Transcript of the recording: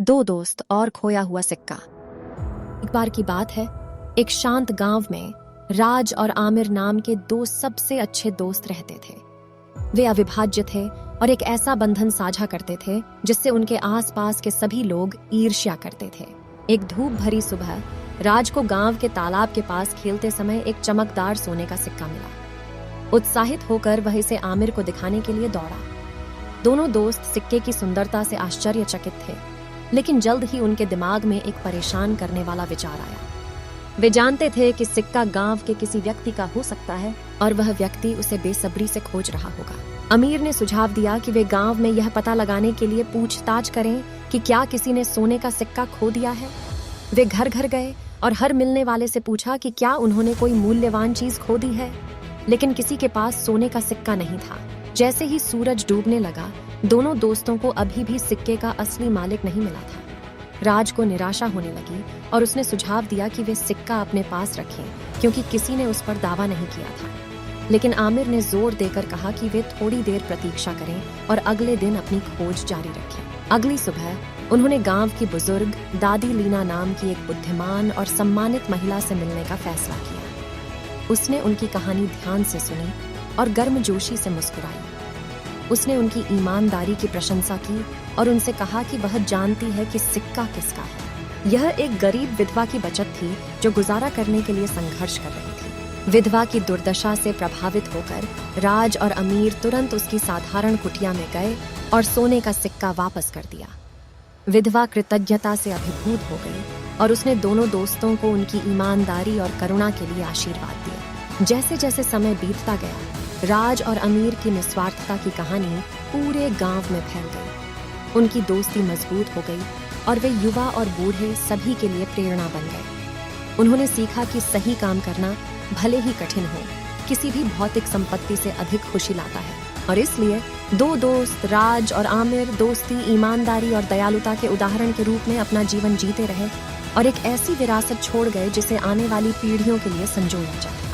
दो दोस्त और खोया हुआ सिक्का। एक बार की बात है, एक शांत गांव में राज और आमिर नाम के दो सबसे अच्छे दोस्त रहते थे। वे अविभाज्य थे और एक ऐसा बंधन साझा करते थे जिससे उनके आसपास के सभी लोग ईर्ष्या करते थे। एक धूप भरी सुबह राज को गांव के तालाब के पास खेलते समय एक चमकदार सोने का सिक्का मिला। उत्साहित होकर वह इसे आमिर को दिखाने के लिए दौड़ा। दोनों दोस्त सिक्के की सुंदरता से आश्चर्यचकित थे, लेकिन जल्द ही उनके दिमाग में एक परेशान करने वाला विचार आया। वे जानते थे कि सिक्का गांव के किसी व्यक्ति का हो सकता है और वह व्यक्ति उसे बेसब्री से खोज रहा होगा। अमीर ने सुझाव दिया कि वे गांव में यह पता लगाने के लिए पूछताछ करें कि क्या किसी ने सोने का सिक्का खो दिया है। वे घर घर गए और हर मिलने वाले से पूछा कि क्या उन्होंने कोई मूल्यवान चीज खो दी है, लेकिन किसी के पास सोने का सिक्का नहीं था। जैसे ही सूरज डूबने लगा, दोनों दोस्तों को अभी भी सिक्के का असली मालिक नहीं मिला था। राज को निराशा होने लगी और उसने सुझाव दिया कि वे सिक्का अपने पास रखें, क्योंकि किसी ने उस पर दावा नहीं किया था। लेकिन आमिर ने जोर देकर कहा कि वे थोड़ी देर प्रतीक्षा करें और अगले दिन अपनी खोज जारी रखें। अगली सुबह उन्होंने गांव की बुजुर्ग दादी लीना नाम की एक बुद्धिमान और सम्मानित महिला से मिलने का फैसला किया। उसने उनकी कहानी ध्यान से सुनी और गर्मजोशी से मुस्कुराई। उसने उनकी ईमानदारी की प्रशंसा की और उनसे कहा कि वह जानती है कि सिक्का किसका है। यह एक गरीब विधवा की बचत थी जो गुजारा करने के लिए संघर्ष कर रही थी। विधवा की दुर्दशा से प्रभावित होकर राज और अमीर तुरंत उसकी साधारण कुटिया में गए और सोने का सिक्का वापस कर दिया। विधवा कृतज्ञता से अभिभूत हो गई और उसने दोनों दोस्तों को उनकी ईमानदारी और करुणा के लिए आशीर्वाद दिया। जैसे जैसे समय बीतता गया, राज और अमीर की निस्वार्थता की कहानी पूरे गांव में फैल गई। उनकी दोस्ती मजबूत हो गई और वे युवा और बूढ़े सभी के लिए प्रेरणा बन गए। उन्होंने सीखा कि सही काम करना भले ही कठिन हो, किसी भी भौतिक संपत्ति से अधिक खुशी लाता है। और इसलिए दो दोस्त राज और आमिर दोस्ती, ईमानदारी और दयालुता के उदाहरण के रूप में अपना जीवन जीते रहे और एक ऐसी विरासत छोड़ गए जिसे आने वाली पीढ़ियों के लिए संजोया जाए।